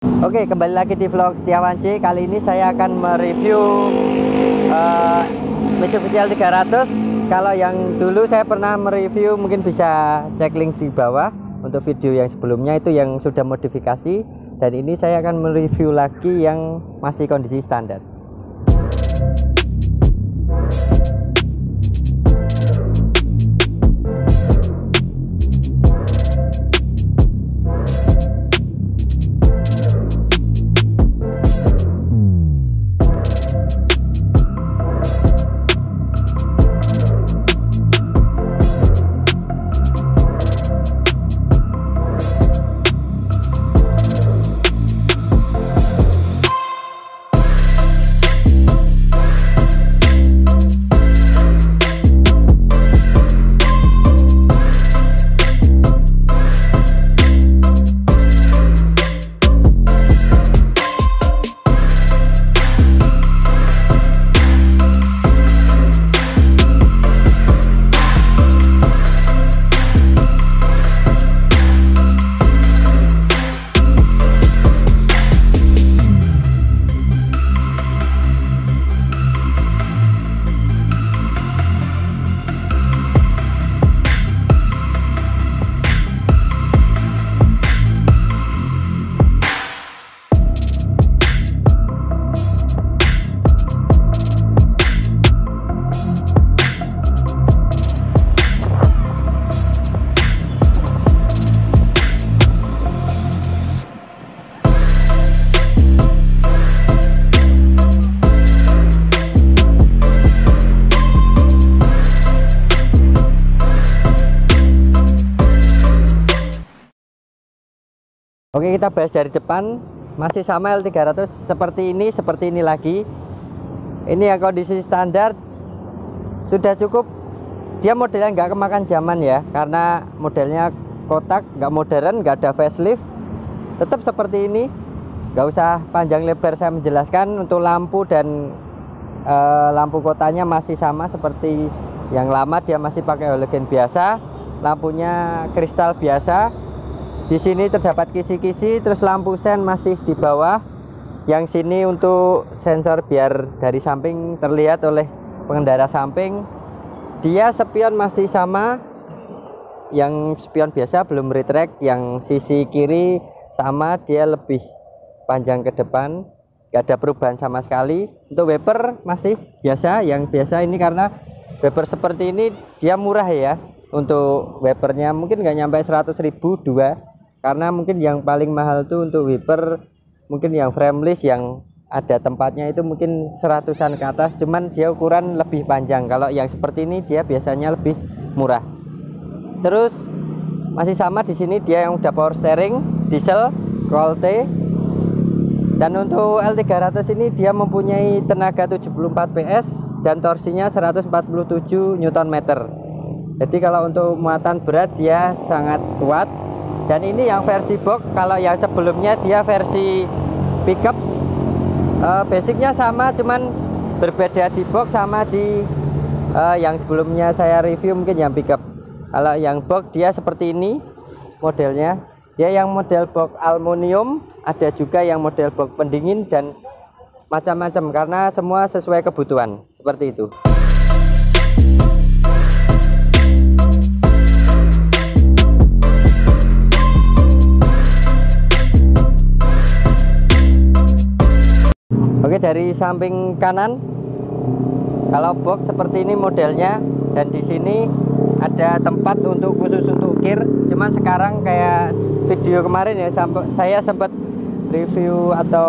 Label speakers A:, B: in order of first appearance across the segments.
A: Oke, kembali lagi di vlog Setiawan C. Kali ini saya akan mereview Mitsubishi L300. Kalau yang dulu saya pernah mereview, mungkin bisa cek link di bawah. Untuk video yang sebelumnya itu yang sudah modifikasi. Dan ini saya akan mereview lagi yang masih kondisi standar. Oke, kita bahas dari depan. Masih sama L300 seperti ini lagi. Ini yang kondisi standar sudah cukup. Dia modelnya nggak kemakan zaman ya, karena modelnya kotak, nggak modern, nggak ada facelift. Tetap seperti ini. Nggak usah panjang lebar saya menjelaskan. Untuk lampu dan lampu kotanya masih sama seperti yang lama. Dia masih pakai halogen biasa. Lampunya kristal biasa. Di sini terdapat kisi-kisi, terus lampu sen masih di bawah. Yang sini untuk sensor biar dari samping terlihat oleh pengendara samping. Dia spion masih sama, yang spion biasa belum retract. Yang sisi kiri sama, dia lebih panjang ke depan, gak ada perubahan sama sekali. Untuk wiper masih biasa, yang biasa ini karena wiper seperti ini dia murah ya. Untuk wipernya mungkin nggak nyampe 100.000 dua. Karena mungkin yang paling mahal tuh untuk wiper, mungkin yang frameless yang ada tempatnya itu mungkin 100-an ke atas, cuman dia ukuran lebih panjang. Kalau yang seperti ini dia biasanya lebih murah. Terus masih sama di sini, dia yang udah power steering, diesel, Coil T. Dan untuk L300 ini dia mempunyai tenaga 74 PS dan torsinya 147 Nm. Jadi kalau untuk muatan berat dia sangat kuat. Dan ini yang versi box. Kalau yang sebelumnya dia versi pickup, basicnya sama, cuman berbeda di box sama di yang sebelumnya saya review mungkin yang pickup. Kalau yang box dia seperti ini modelnya. Dia yang model box aluminium, ada juga yang model box pendingin dan macam-macam, karena semua sesuai kebutuhan seperti itu. Oke, dari samping kanan, kalau box seperti ini modelnya, dan di sini ada tempat untuk khusus untuk kir. Cuman sekarang kayak video kemarin ya, saya sempat review atau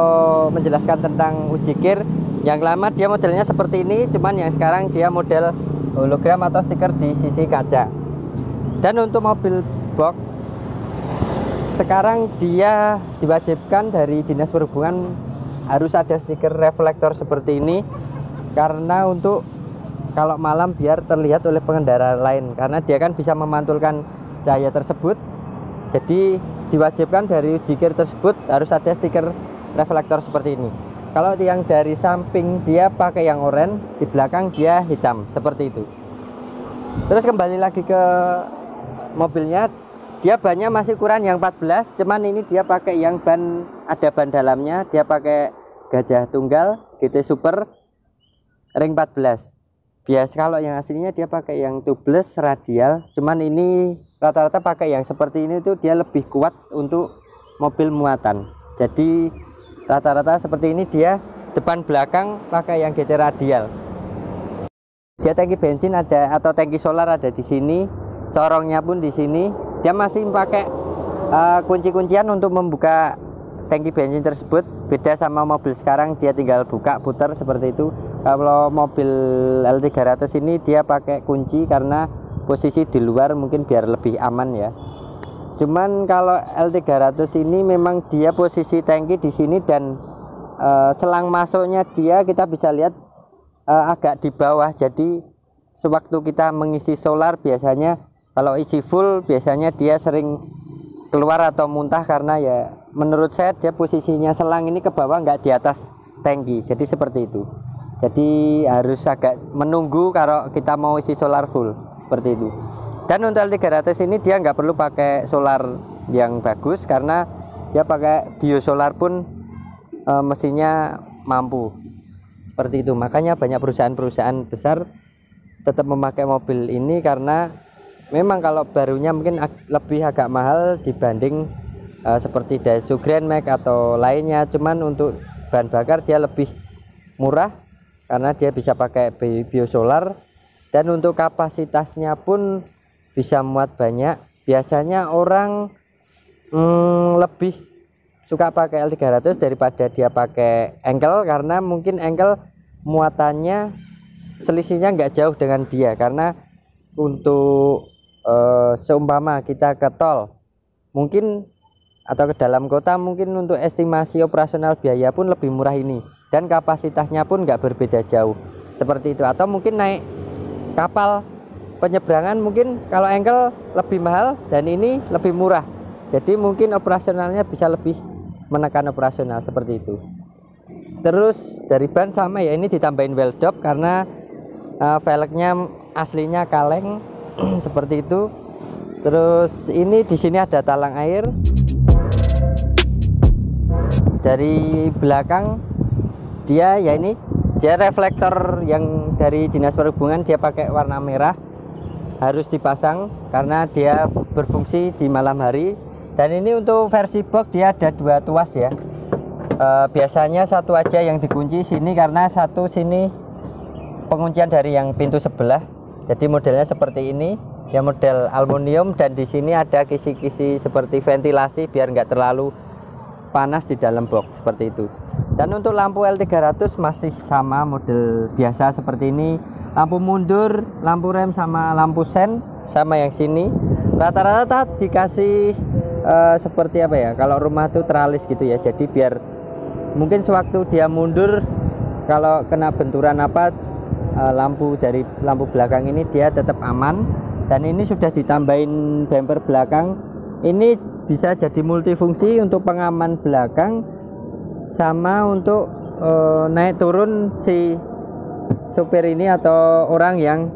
A: menjelaskan tentang uji kir. Yang lama dia modelnya seperti ini, cuman yang sekarang dia model hologram atau stiker di sisi kaca. Dan untuk mobil box sekarang dia diwajibkan dari Dinas Perhubungan harus ada stiker reflektor seperti ini, karena untuk kalau malam biar terlihat oleh pengendara lain, karena dia kan bisa memantulkan cahaya tersebut. Jadi diwajibkan dari uji kir tersebut harus ada stiker reflektor seperti ini. Kalau yang dari samping dia pakai yang oranye, di belakang dia hitam seperti itu. Terus kembali lagi ke mobilnya, Dia bannya masih ukuran yang 14, cuman ini dia pakai yang ada ban dalamnya. Dia pakai gajah tunggal GT Super ring 14. Biasa kalau yang aslinya dia pakai yang tubeless radial, cuman ini rata-rata pakai yang seperti ini tuh dia lebih kuat untuk mobil muatan. Jadi rata-rata seperti ini dia depan belakang pakai yang GT radial. Dia tangki bensin ada atau tangki solar ada di sini, corongnya pun di sini. Dia masih pakai kunci-kuncian untuk membuka tangki bensin tersebut. Beda sama mobil sekarang, dia tinggal buka putar seperti itu. Kalau mobil L300 ini dia pakai kunci karena posisi di luar mungkin biar lebih aman ya. Cuman kalau L300 ini memang dia posisi tangki di sini dan selang masuknya dia kita bisa lihat agak di bawah. Jadi sewaktu kita mengisi solar biasanya kalau isi full biasanya dia sering keluar atau muntah karena ya menurut saya dia posisinya selang ini ke bawah nggak di atas tangki. Jadi seperti itu. Jadi harus agak menunggu kalau kita mau isi solar full seperti itu. Dan untuk L300 ini dia nggak perlu pakai solar yang bagus karena dia pakai biosolar pun mesinnya mampu seperti itu. Makanya banyak perusahaan-perusahaan besar tetap memakai mobil ini karena memang kalau barunya mungkin lebih agak mahal dibanding seperti Daihatsu Grand Max atau lainnya. Cuman untuk bahan bakar dia lebih murah karena dia bisa pakai biosolar, dan untuk kapasitasnya pun bisa muat banyak. Biasanya orang lebih suka pakai L300 daripada dia pakai engkel karena mungkin engkel muatannya selisihnya nggak jauh dengan dia. Karena untuk seumpama kita ke tol mungkin atau ke dalam kota mungkin untuk estimasi operasional biaya pun lebih murah ini, dan kapasitasnya pun nggak berbeda jauh seperti itu. Atau mungkin naik kapal penyeberangan mungkin kalau engkel lebih mahal dan ini lebih murah, jadi mungkin operasionalnya bisa lebih menekan operasional seperti itu. Terus dari ban sama ya, ini ditambahin well dop karena velgnya aslinya kaleng seperti itu. Terus ini di sini ada talang air. Dari belakang dia ya ini dia reflektor yang dari Dinas Perhubungan, dia pakai warna merah, harus dipasang karena dia berfungsi di malam hari. Dan ini untuk versi box dia ada 2 tuas ya. Biasanya satu aja yang dikunci sini karena satu sini penguncian dari yang pintu sebelah. Jadi modelnya seperti ini, ya model aluminium, dan di sini ada kisi-kisi seperti ventilasi biar nggak terlalu panas di dalam box seperti itu. Dan untuk lampu L300 masih sama model biasa seperti ini. Lampu mundur, lampu rem sama lampu sen sama yang sini. Rata-rata dikasih seperti apa ya? Kalau rumah tuh teralis gitu ya. Jadi biar mungkin sewaktu dia mundur kalau kena benturan apa lampu dari lampu belakang ini dia tetap aman. Dan ini sudah ditambahin bumper belakang. Ini bisa jadi multifungsi untuk pengaman belakang sama untuk naik turun si supir ini atau orang yang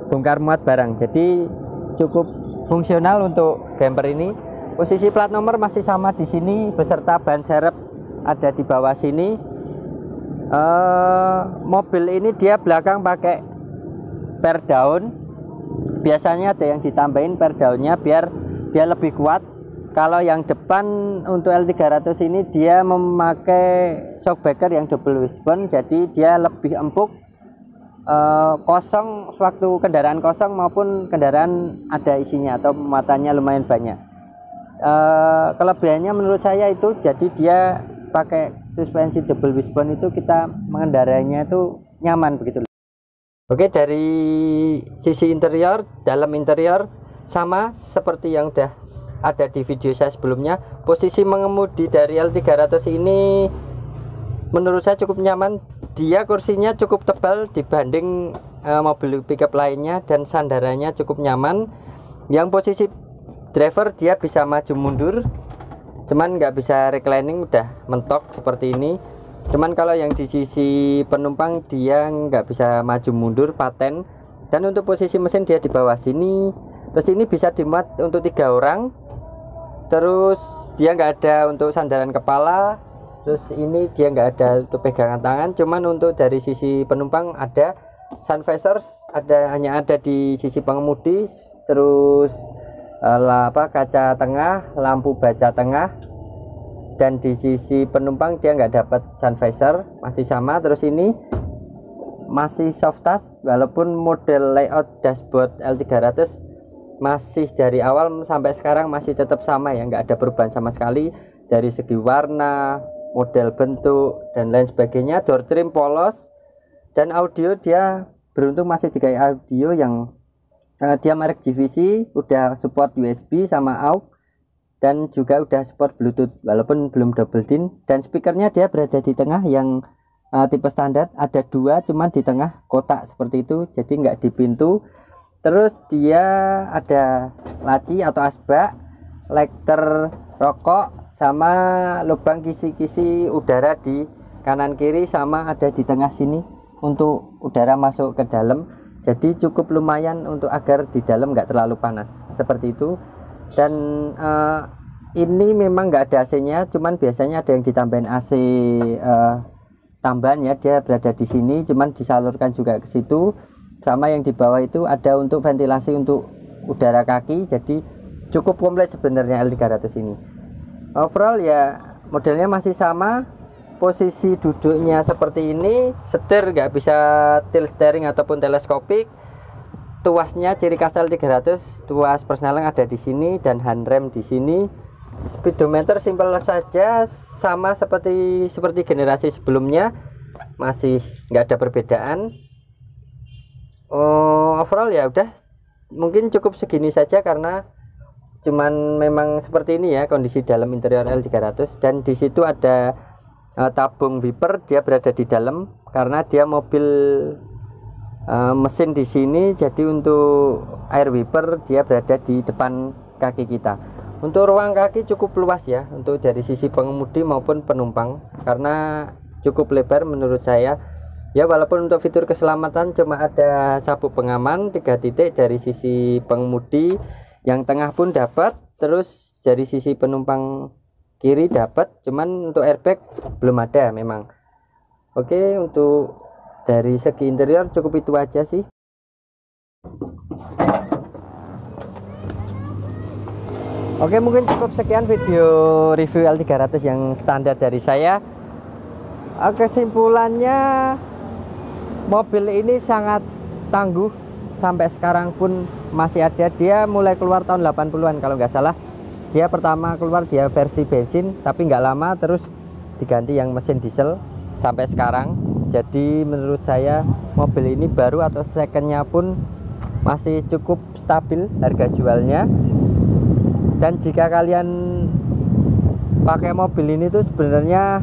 A: bongkar muat barang. Jadi cukup fungsional untuk bumper ini. Posisi plat nomor masih sama di sini beserta ban serep ada di bawah sini. Mobil ini dia belakang pakai per daun. Biasanya ada yang ditambahin per daunnya biar dia lebih kuat. Kalau yang depan untuk L300 ini dia memakai shockbreaker yang double wishbone, jadi dia lebih empuk, kosong sewaktu kendaraan kosong maupun kendaraan ada isinya atau muatannya lumayan banyak. Kelebihannya menurut saya itu jadi dia pakai suspensi double wishbone itu kita mengendarainya itu nyaman begitu. Oke, dari sisi interior, dalam interior sama seperti yang udah ada di video saya sebelumnya. Posisi mengemudi dari L300 ini menurut saya cukup nyaman. Dia kursinya cukup tebal dibanding mobil pickup lainnya dan sandarannya cukup nyaman. Yang posisi driver dia bisa maju mundur, cuman nggak bisa reclining, udah mentok seperti ini. Cuman kalau yang di sisi penumpang dia nggak bisa maju mundur, paten. Dan untuk posisi mesin dia di bawah sini. Terus ini bisa dimuat untuk 3 orang. Terus dia nggak ada untuk sandaran kepala. Terus ini dia nggak ada untuk pegangan tangan, cuman untuk dari sisi penumpang ada sun visors, hanya ada di sisi pengemudi. Terus kaca tengah, lampu baca tengah, dan di sisi penumpang dia nggak dapat sun visor, masih sama. Terus ini masih soft touch, walaupun model layout dashboard L300 masih dari awal sampai sekarang masih tetap sama ya, nggak ada perubahan sama sekali dari segi warna, model bentuk dan lain sebagainya. Door trim polos, dan audio dia beruntung masih dikai audio yang dia merek GVC, udah support USB sama AUX, dan juga udah support Bluetooth walaupun belum double din. Dan speakernya dia berada di tengah yang tipe standar, ada 2 cuman di tengah kotak seperti itu, jadi nggak di pintu. Terus dia ada laci atau asbak, lighter rokok, sama lubang kisi-kisi udara di kanan kiri, sama ada di tengah sini untuk udara masuk ke dalam. Jadi cukup lumayan untuk agar di dalam nggak terlalu panas seperti itu. Dan ini memang nggak ada AC-nya, cuman biasanya ada yang ditambahin AC tambahan ya, dia berada di sini cuman disalurkan juga ke situ. Sama yang di bawah itu ada untuk ventilasi untuk udara kaki, jadi cukup komplit sebenarnya L300 ini. Overall ya modelnya masih sama, posisi duduknya seperti ini, setir nggak bisa tilt steering ataupun teleskopik. Tuasnya ciri khas L300, tuas persneling ada di sini dan handrem di sini. Speedometer simpel saja, sama seperti generasi sebelumnya, masih nggak ada perbedaan. Overall ya udah mungkin cukup segini saja, karena cuman memang seperti ini ya kondisi dalam interior L300. Dan di situ ada tabung wiper, dia berada di dalam karena dia mobil mesin di sini, jadi untuk air wiper dia berada di depan kaki kita. Untuk ruang kaki cukup luas ya untuk dari sisi pengemudi maupun penumpang, karena cukup lebar menurut saya ya. Walaupun untuk fitur keselamatan cuma ada sabuk pengaman 3 titik dari sisi pengemudi, yang tengah pun dapat, terus dari sisi penumpang kiri dapat, cuman untuk airbag belum ada memang. Oke, untuk dari segi interior cukup itu aja sih. Oke, mungkin cukup sekian video review L300 yang standar dari saya. Kesimpulannya, mobil ini sangat tangguh, sampai sekarang pun masih ada. Dia mulai keluar tahun 80-an kalau nggak salah. Dia pertama keluar dia versi bensin, tapi nggak lama terus diganti yang mesin diesel sampai sekarang. Jadi menurut saya mobil ini baru atau secondnya pun masih cukup stabil harga jualnya. Dan jika kalian pakai mobil ini tuh sebenarnya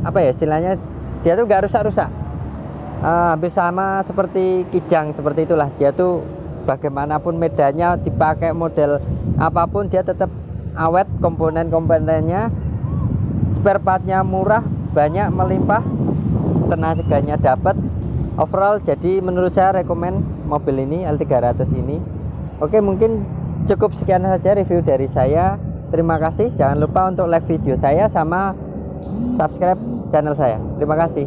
A: apa ya istilahnya, dia tuh nggak rusak-rusak, hampir sama seperti Kijang, seperti itulah. Dia tuh bagaimanapun medannya, dipakai model apapun dia tetap awet. Komponen-komponennya, spare partnya murah, banyak, melimpah, tenaganya dapat. Overall jadi menurut saya rekomen mobil ini, L300 ini. Oke, mungkin cukup sekian saja review dari saya. Terima kasih, jangan lupa untuk like video saya sama subscribe channel saya. Terima kasih.